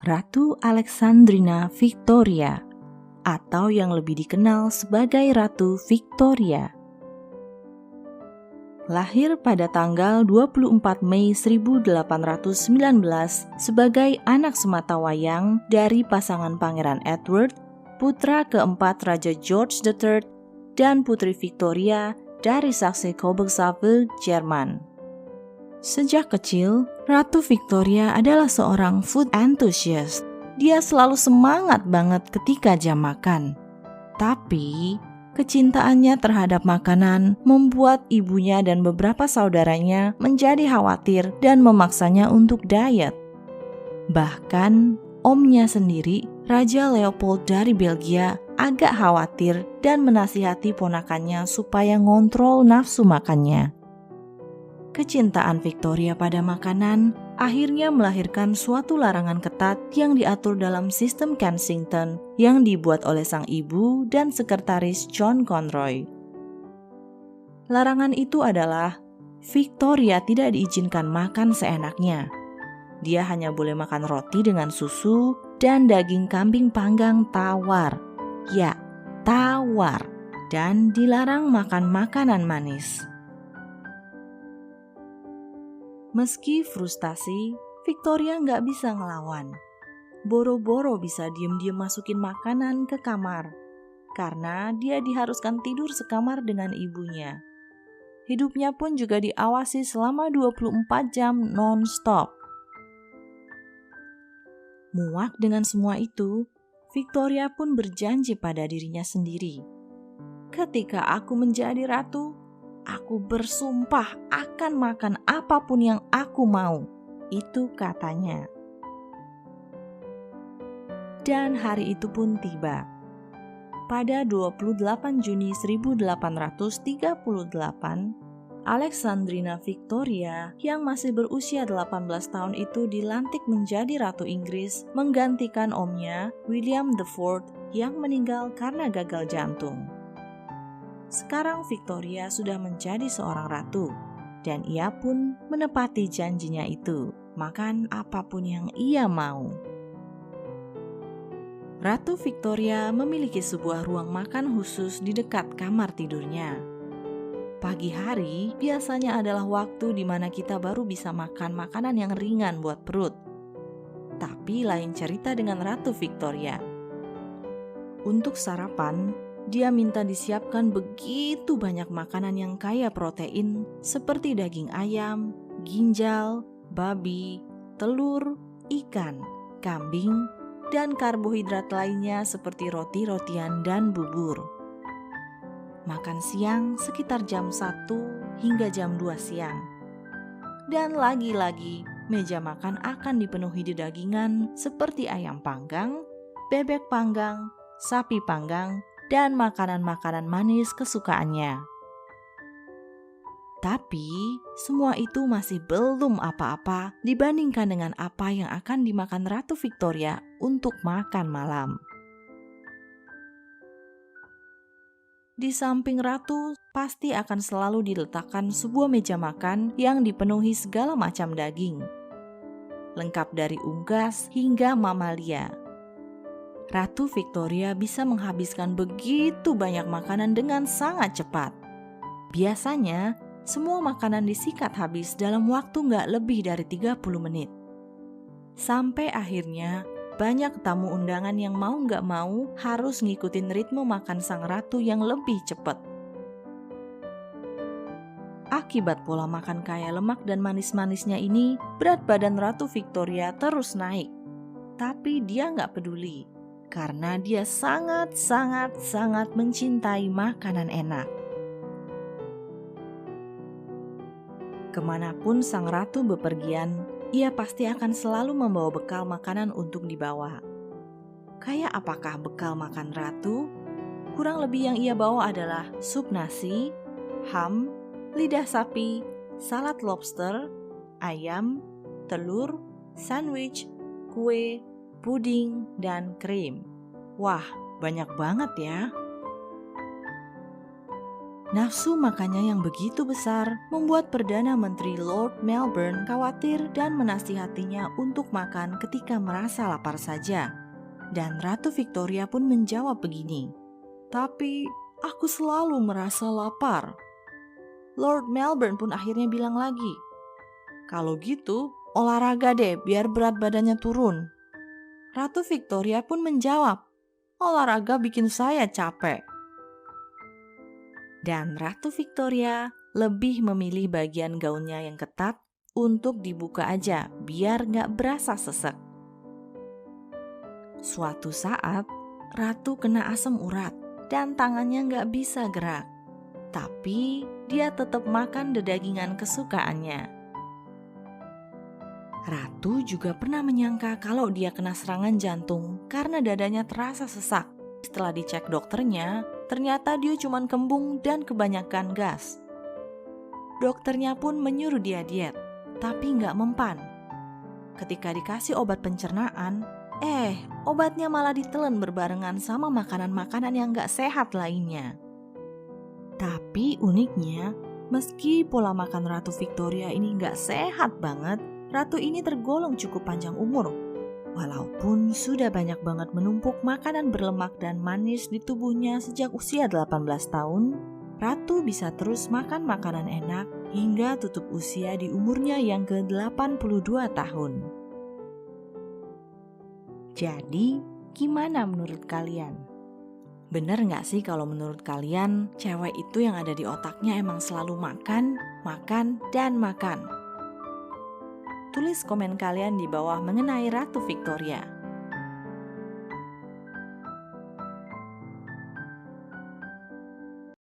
Ratu Alexandrina Victoria, atau yang lebih dikenal sebagai Ratu Victoria. Lahir pada tanggal 24 Mei 1819 sebagai anak sematawayang dari pasangan Pangeran Edward, putra keempat Raja George III, dan Putri Victoria dari Saxe-Coburg-Saalfeld, Jerman. Sejak kecil, Ratu Victoria adalah seorang food enthusiast. Dia selalu semangat banget ketika jam makan. Tapi, kecintaannya terhadap makanan membuat ibunya dan beberapa saudaranya menjadi khawatir dan memaksanya untuk diet. Bahkan, omnya sendiri, Raja Leopold dari Belgia, agak khawatir dan menasihati ponakannya supaya ngontrol nafsu makannya. Kecintaan Victoria pada makanan akhirnya melahirkan suatu larangan ketat yang diatur dalam sistem Kensington yang dibuat oleh sang ibu dan sekretaris John Conroy. Larangan itu adalah Victoria tidak diizinkan makan seenaknya. Dia hanya boleh makan roti dengan susu dan daging kambing panggang tawar. Ya, tawar. Dan dilarang makan makanan manis. Meski frustasi, Victoria nggak bisa ngelawan. Boro-boro bisa diem-diem masukin makanan ke kamar, karena dia diharuskan tidur sekamar dengan ibunya. Hidupnya pun juga diawasi selama 24 jam non-stop. Muak dengan semua itu, Victoria pun berjanji pada dirinya sendiri. Ketika aku menjadi ratu, aku bersumpah akan makan apapun yang aku mau. Itu katanya. Dan hari itu pun tiba. Pada 28 Juni 1838, Alexandrina Victoria yang masih berusia 18 tahun itu dilantik menjadi Ratu Inggris menggantikan omnya William IV yang meninggal karena gagal jantung. Sekarang Victoria sudah menjadi seorang ratu, dan ia pun menepati janjinya itu, makan apapun yang ia mau. Ratu Victoria memiliki sebuah ruang makan khusus di dekat kamar tidurnya. Pagi hari biasanya adalah waktu di mana kita baru bisa makan makanan yang ringan buat perut. Tapi lain cerita dengan Ratu Victoria. Untuk sarapan, dia minta disiapkan begitu banyak makanan yang kaya protein seperti daging ayam, ginjal, babi, telur, ikan, kambing, dan karbohidrat lainnya seperti roti-rotian dan bubur. Makan siang sekitar jam 1 hingga jam 2 siang. Dan lagi-lagi, meja makan akan dipenuhi dagingan seperti ayam panggang, bebek panggang, sapi panggang, dan makanan-makanan manis kesukaannya. Tapi, semua itu masih belum apa-apa dibandingkan dengan apa yang akan dimakan Ratu Victoria untuk makan malam. Di samping Ratu, pasti akan selalu diletakkan sebuah meja makan yang dipenuhi segala macam daging. Lengkap dari unggas hingga mamalia. Ratu Victoria bisa menghabiskan begitu banyak makanan dengan sangat cepat. Biasanya, semua makanan disikat habis dalam waktu nggak lebih dari 30 menit. Sampai akhirnya, banyak tamu undangan yang mau nggak mau harus ngikutin ritme makan sang ratu yang lebih cepat. Akibat pola makan kaya lemak dan manis-manisnya ini, berat badan Ratu Victoria terus naik. Tapi dia nggak peduli. Karena dia sangat mencintai makanan enak. Kemanapun sang ratu bepergian, ia pasti akan selalu membawa bekal makanan untuk dibawa. Kayak apakah bekal makan ratu? Kurang lebih yang ia bawa adalah sup nasi, ham, lidah sapi, salad lobster, ayam, telur, sandwich, kue, puding, dan krim. Wah, banyak banget ya. Nafsu makannya yang begitu besar membuat Perdana Menteri Lord Melbourne khawatir dan menasihatinya untuk makan ketika merasa lapar saja. Dan Ratu Victoria pun menjawab begini, "Tapi aku selalu merasa lapar." Lord Melbourne pun akhirnya bilang lagi, "Kalau gitu, olahraga deh biar berat badannya turun." Ratu Victoria pun menjawab, "Olahraga bikin saya capek." Dan Ratu Victoria lebih memilih bagian gaunnya yang ketat untuk dibuka aja biar gak berasa sesek. Suatu saat, Ratu kena asam urat dan tangannya gak bisa gerak. Tapi dia tetap makan dedagingan kesukaannya. Ratu juga pernah menyangka kalau dia kena serangan jantung karena dadanya terasa sesak. Setelah dicek dokternya, ternyata dia cuma kembung dan kebanyakan gas. Dokternya pun menyuruh dia diet, tapi nggak mempan. Ketika dikasih obat pencernaan, obatnya malah ditelan berbarengan sama makanan-makanan yang nggak sehat lainnya. Tapi uniknya, meski pola makan Ratu Victoria ini nggak sehat banget, Ratu ini tergolong cukup panjang umur. Walaupun sudah banyak banget menumpuk makanan berlemak dan manis di tubuhnya sejak usia 18 tahun, Ratu bisa terus makan makanan enak hingga tutup usia di umurnya yang ke-82 tahun. Jadi, gimana menurut kalian? Bener gak sih kalau menurut kalian, cewek itu yang ada di otaknya emang selalu makan, makan, dan makan? Tulis komen kalian di bawah mengenai Ratu Victoria.